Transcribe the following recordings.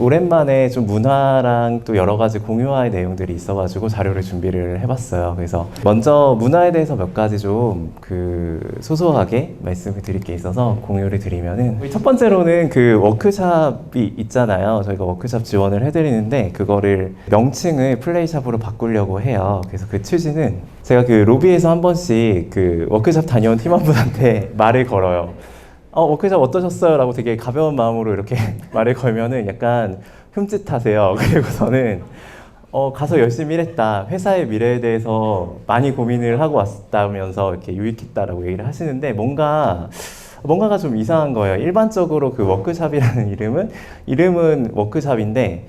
오랜만에 좀 문화랑 또 여러 가지 공유할 내용들이 있어가지고 자료를 준비를 해봤어요. 그래서 먼저 문화에 대해서 몇 가지 좀 소소하게 말씀을 드릴 게 있어서 공유를 드리면은, 첫 번째로는 그 워크샵이 있잖아요. 저희가 워크샵 지원을 해드리는데 그거를 명칭을 플레이샵으로 바꾸려고 해요. 그래서 그 취지는, 제가 그 로비에서 한 번씩 그 워크샵 다녀온 팀원분한테 말을 걸어요. 워크샵 어떠셨어요? 라고 되게 가벼운 마음으로 이렇게 말을 걸면은 약간 흠칫하세요. 그리고서는 가서 열심히 일했다, 회사의 미래에 대해서 많이 고민을 하고 왔다면서 이렇게 유익했다라고 얘기를 하시는데, 뭔가가 좀 이상한 거예요. 일반적으로 그 워크샵이라는 이름은 워크샵인데,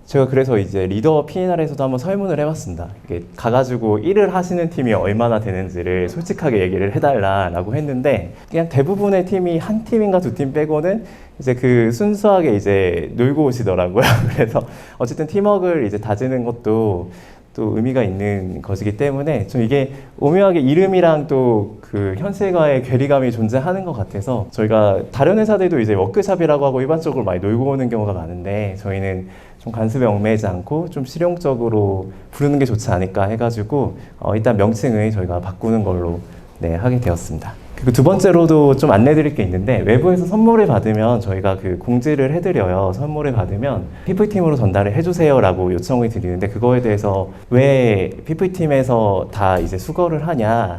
제가 그래서 이제 리더 P&R에서도 한번 설문을 해봤습니다. 이게 가가지고 일을 하시는 팀이 얼마나 되는지를 솔직하게 얘기를 해달라고 했는데, 그냥 대부분의 팀이 한 팀인가 두 팀 빼고는 이제 그 순수하게 이제 놀고 오시더라고요. 그래서 어쨌든 팀워크를 이제 다지는 것도 또 의미가 있는 것이기 때문에, 좀 이게 오묘하게 이름이랑 또 그 현실과의 괴리감이 존재하는 것 같아서, 저희가 다른 회사들도 이제 워크샵이라고 하고 일반적으로 많이 놀고 오는 경우가 많은데, 저희는 좀 간습에 얽매이지 않고 좀 실용적으로 부르는 게 좋지 않을까 해가지고 일단 명칭을 저희가 바꾸는 걸로 하게 되었습니다. 그리고 두 번째로도 좀 안내드릴 게 있는데, 외부에서 선물을 받으면 저희가 그 공지를 해드려요. 선물을 받으면 PV팀으로 전달을 해주세요 라고 요청을 드리는데, 그거에 대해서 왜 PV팀에서 다 이제 수거를 하냐에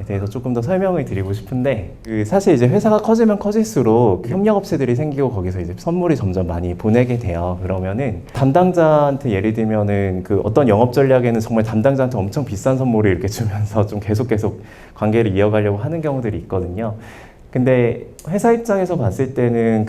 대해서 조금 더 설명을 드리고 싶은데, 사실 이제 회사가 커지면 커질수록 협력업체들이 생기고 거기서 이제 선물이 점점 많이 보내게 돼요. 그러면은 담당자한테, 예를 들면은 그 어떤 영업 전략에는 정말 담당자한테 엄청 비싼 선물을 이렇게 주면서 좀 계속 관계를 이어가려고 하는 경우들이 있거든요. 근데 회사 입장에서 봤을 때는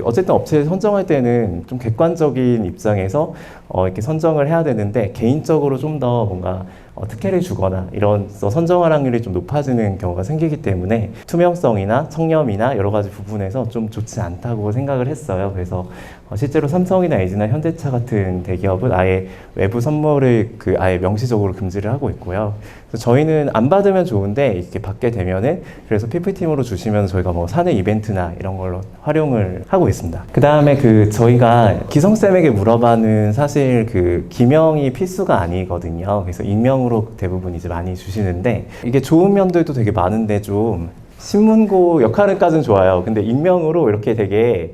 어쨌든 업체를 선정할 때는 좀 객관적인 입장에서 이렇게 선정을 해야 되는데, 개인적으로 좀 더 뭔가 특혜를 주거나 이런 선정 확률이 좀 높아지는 경우가 생기기 때문에 투명성이나 청렴이나 여러 가지 부분에서 좀 좋지 않다고 생각을 했어요. 그래서 실제로 삼성이나 LG나 현대차 같은 대기업은 아예 외부 선물을 아예 명시적으로 금지를 하고 있고요. 그래서 저희는 안 받으면 좋은데 이렇게 받게 되면은, 그래서 PV팀으로 주시면 저희가 뭐 사내 이벤트나 이런 걸로 활용을 하고 있습니다. 그 다음에 저희가 기성쌤에게 물어봐는 사실 기명이 필수가 아니거든요. 그래서 익명으로 대부분 이제 많이 주시는데, 이게 좋은 면들도 되게 많은데, 좀 신문고 역할은까지는 좋아요. 근데 익명으로 이렇게 되게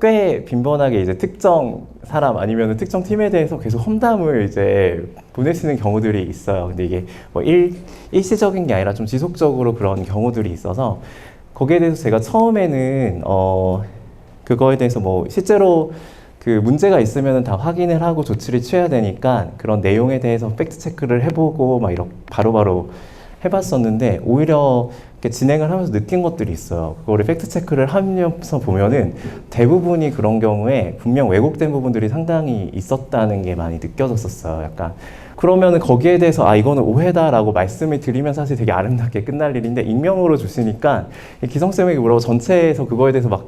꽤 빈번하게 이제 특정 사람 아니면 특정 팀에 대해서 계속 험담을 이제 보내시는 경우들이 있어요. 근데 이게 뭐 일시적인 게 아니라 좀 지속적으로 그런 경우들이 있어서, 거기에 대해서 제가 처음에는 그거에 대해서 뭐 실제로 문제가 있으면 다 확인을 하고 조치를 취해야 되니까 그런 내용에 대해서 팩트 체크를 해보고 막 이렇게 바로바로 해봤었는데, 오히려 이렇게 진행을 하면서 느낀 것들이 있어요. 그거를 팩트 체크를 하면서 보면은 대부분이 그런 경우에 분명 왜곡된 부분들이 상당히 있었다는 게 많이 느껴졌었어요. 약간 그러면은 거기에 대해서 이거는 오해다라고 말씀을 드리면 사실 되게 아름답게 끝날 일인데, 익명으로 주시니까 기성쌤에게 물어보고 전체에서 그거에 대해서 막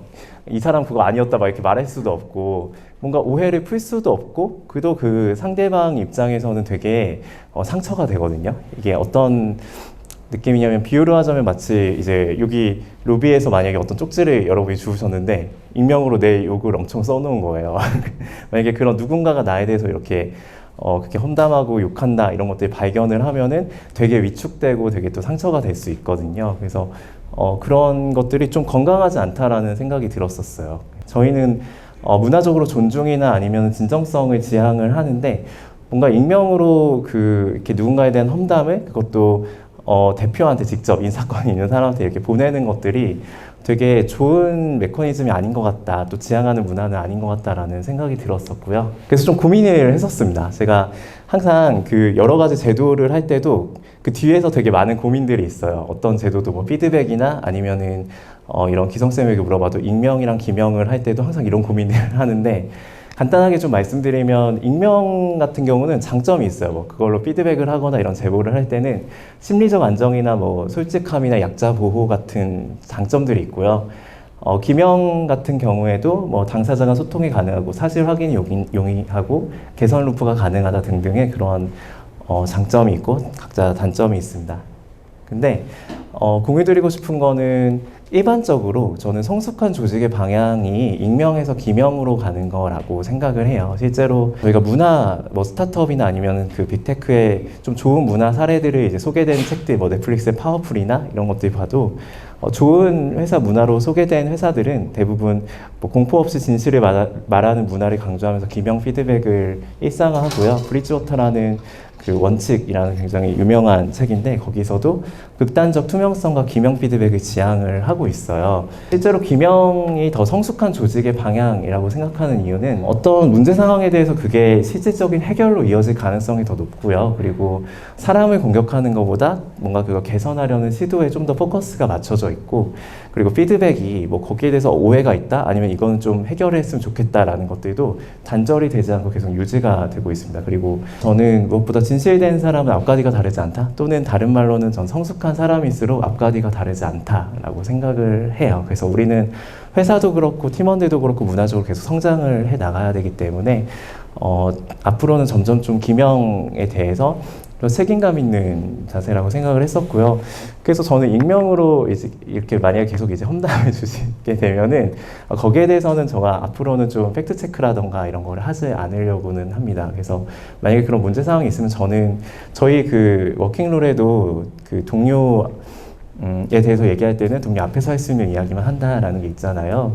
이 사람 그거 아니었다 막 이렇게 말할 수도 없고, 뭔가 오해를 풀 수도 없고, 그도 상대방 입장에서는 되게 상처가 되거든요. 이게 어떤 느낌이냐면, 비유를 하자면 마치 이제 여기 로비에서 만약에 어떤 쪽지를 여러분이 주우셨는데 익명으로 내 욕을 엄청 써놓은 거예요. 만약에 그런 누군가가 나에 대해서 이렇게 그렇게 험담하고 욕한다 이런 것들을 발견을 하면은 되게 위축되고 되게 또 상처가 될 수 있거든요. 그래서 그런 것들이 좀 건강하지 않다라는 생각이 들었었어요. 저희는 문화적으로 존중이나 아니면 진정성을 지향을 하는데, 뭔가 익명으로 이렇게 누군가에 대한 험담을, 그것도 대표한테 직접 인사권이 있는 사람한테 이렇게 보내는 것들이 되게 좋은 메커니즘이 아닌 것 같다, 또 지향하는 문화는 아닌 것 같다라는 생각이 들었었고요. 그래서 좀 고민을 했었습니다. 제가 항상 여러 가지 제도를 할 때도 그 뒤에서 되게 많은 고민들이 있어요. 어떤 제도도 뭐 피드백이나 아니면은 이런 기성쌤에게 물어봐도 익명이랑 기명을 할 때도 항상 이런 고민을 하는데, 간단하게 좀 말씀드리면, 익명 같은 경우는 장점이 있어요. 뭐 그걸로 피드백을 하거나 이런 제보를 할 때는 심리적 안정이나 뭐 솔직함이나 약자 보호 같은 장점들이 있고요. 기명 같은 경우에도 뭐 당사자가 소통이 가능하고 사실 확인이 용이하고 개선 루프가 가능하다 등등의 그런 장점이 있고 각자 단점이 있습니다. 근데 공유드리고 싶은 거는 일반적으로 저는 성숙한 조직의 방향이 익명에서 기명으로 가는 거라고 생각을 해요. 실제로 저희가 문화, 뭐 스타트업이나 아니면 그 빅테크의 좀 좋은 문화 사례들을 이제 소개된 책들, 뭐 넷플릭스의 파워풀이나 이런 것들 봐도 좋은 회사 문화로 소개된 회사들은 대부분 뭐 공포 없이 진실을 말하는 문화를 강조하면서 기명 피드백을 일상화하고요. 브리지워터라는 그 원칙이라는 굉장히 유명한 책인데 거기서도 극단적 투명성과 기명 피드백을 지향을 하고 있어요. 실제로 기명이 더 성숙한 조직의 방향이라고 생각하는 이유는 어떤 문제 상황에 대해서 그게 실질적인 해결로 이어질 가능성이 더 높고요. 그리고 사람을 공격하는 것보다 뭔가 그걸 개선하려는 시도에 좀 더 포커스가 맞춰져 있고, 그리고 피드백이 뭐 거기에 대해서 오해가 있다 아니면 이거는 좀 해결했으면 좋겠다라는 것들도 단절이 되지 않고 계속 유지가 되고 있습니다. 그리고 저는 무엇보다 진실된 사람은 앞가디가 다르지 않다, 또는 다른 말로는 전 성숙한 사람일수록 앞가디가 다르지 않다라고 생각을 해요. 그래서 우리는 회사도 그렇고 팀원들도 그렇고 문화적으로 계속 성장을 해 나가야 되기 때문에 앞으로는 점점 좀 기명에 대해서 책임감 있는 자세라고 생각을 했었고요. 그래서 저는 익명으로 이제 이렇게 만약에 계속 이제 험담해 주시게 되면은 거기에 대해서는 제가 앞으로는 좀 팩트 체크라던가 이런 거를 하지 않으려고는 합니다. 그래서 만약에 그런 문제 사항이 있으면 저는 저희 그 워킹롤에도 그 동료에 대해서 얘기할 때는 동료 앞에서 할 수 있는 이야기만 한다라는 게 있잖아요.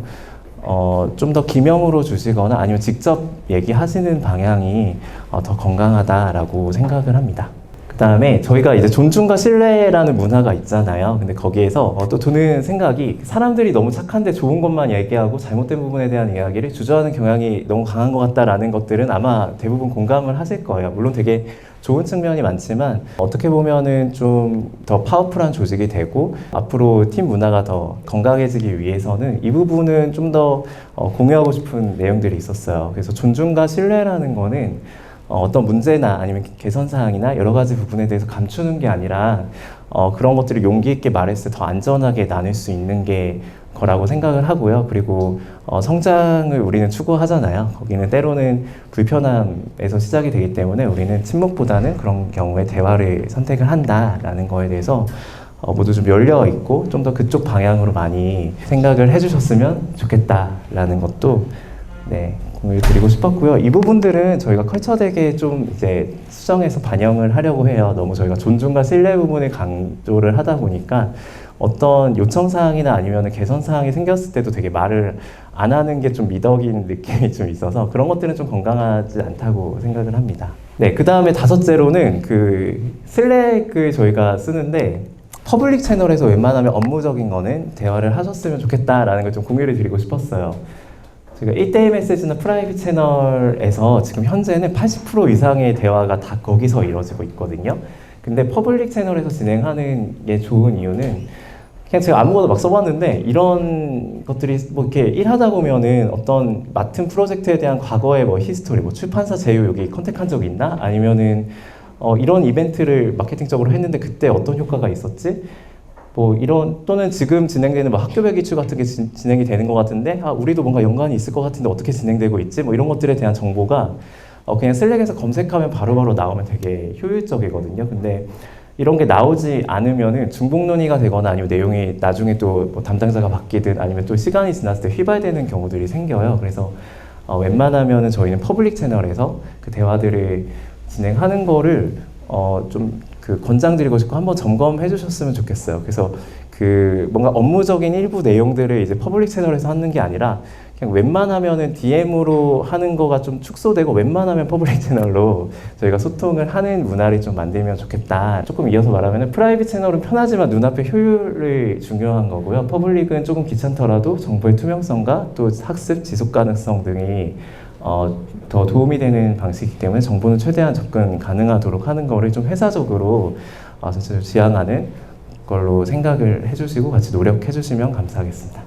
좀 더 기명으로 주시거나 아니면 직접 얘기하시는 방향이 더 건강하다라고 생각을 합니다. 그 다음에 저희가 이제 존중과 신뢰라는 문화가 있잖아요. 근데 거기에서 또 드는 생각이, 사람들이 너무 착한데 좋은 것만 얘기하고 잘못된 부분에 대한 이야기를 주저하는 경향이 너무 강한 것 같다라는 것들은 아마 대부분 공감을 하실 거예요. 물론 되게 좋은 측면이 많지만 어떻게 보면은 좀 더 파워풀한 조직이 되고 앞으로 팀 문화가 더 건강해지기 위해서는 이 부분은 좀 더 공유하고 싶은 내용들이 있었어요. 그래서 존중과 신뢰라는 거는 어떤 문제나 아니면 개선 사항이나 여러 가지 부분에 대해서 감추는 게 아니라 그런 것들을 용기 있게 말했을 때 더 안전하게 나눌 수 있는 게 거라고 생각을 하고요. 그리고 성장을 우리는 추구하잖아요. 거기는 때로는 불편함에서 시작이 되기 때문에 우리는 침묵보다는 그런 경우에 대화를 선택을 한다라는 거에 대해서 모두 좀 열려 있고 좀 더 그쪽 방향으로 많이 생각을 해주셨으면 좋겠다라는 것도 공유 드리고 싶었고요. 이 부분들은 저희가 컬처덱에 좀 이제 수정해서 반영을 하려고 해요. 너무 저희가 존중과 신뢰 부분을 강조를 하다 보니까 어떤 요청사항이나 아니면 개선사항이 생겼을 때도 되게 말을 안 하는 게 좀 미덕인 느낌이 좀 있어서 그런 것들은 좀 건강하지 않다고 생각을 합니다. 그 다음에 다섯째로는 그 슬랙을 저희가 쓰는데 퍼블릭 채널에서 웬만하면 업무적인 거는 대화를 하셨으면 좋겠다라는 걸 좀 공유를 드리고 싶었어요. 저희가 1대1 메시지나 프라이빗 채널에서 지금 현재는 80% 이상의 대화가 다 거기서 이루어지고 있거든요. 근데 퍼블릭 채널에서 진행하는 게 좋은 이유는 그냥 제가 아무거나 막 써봤는데 이런 것들이 뭐 이렇게 일하다 보면은 어떤 맡은 프로젝트에 대한 과거의 뭐 히스토리, 뭐 출판사 제휴 여기 컨택한 적 있나? 아니면은 이런 이벤트를 마케팅적으로 했는데 그때 어떤 효과가 있었지? 뭐 이런, 또는 지금 진행되는 뭐 학교별 기출 같은 게 진행이 되는 것 같은데 우리도 뭔가 연관이 있을 것 같은데 어떻게 진행되고 있지? 뭐 이런 것들에 대한 정보가 그냥 슬랙에서 검색하면 바로바로 나오면 되게 효율적이거든요. 근데 이런 게 나오지 않으면은 중복 논의가 되거나 아니면 내용이 나중에 또 뭐 담당자가 바뀌든 아니면 또 시간이 지났을 때 휘발되는 경우들이 생겨요. 그래서 웬만하면은 저희는 퍼블릭 채널에서 그 대화들을 진행하는 거를 좀 그 권장드리고 싶고 한번 점검해 주셨으면 좋겠어요. 그래서 그 뭔가 업무적인 일부 내용들을 이제 퍼블릭 채널에서 하는 게 아니라 그냥 웬만하면은 DM으로 하는 거가 좀 축소되고 웬만하면 퍼블릭 채널로 저희가 소통을 하는 문화를 좀 만들면 좋겠다. 조금 이어서 말하면은 프라이빗 채널은 편하지만 눈앞의 효율이 중요한 거고요. 퍼블릭은 조금 귀찮더라도 정보의 투명성과 또 학습 지속 가능성 등이 더 도움이 되는 방식이기 때문에 정보는 최대한 접근 가능하도록 하는 거를 좀 회사적으로 전체적으로 지향하는 걸로 생각을 해주시고 같이 노력해 주시면 감사하겠습니다.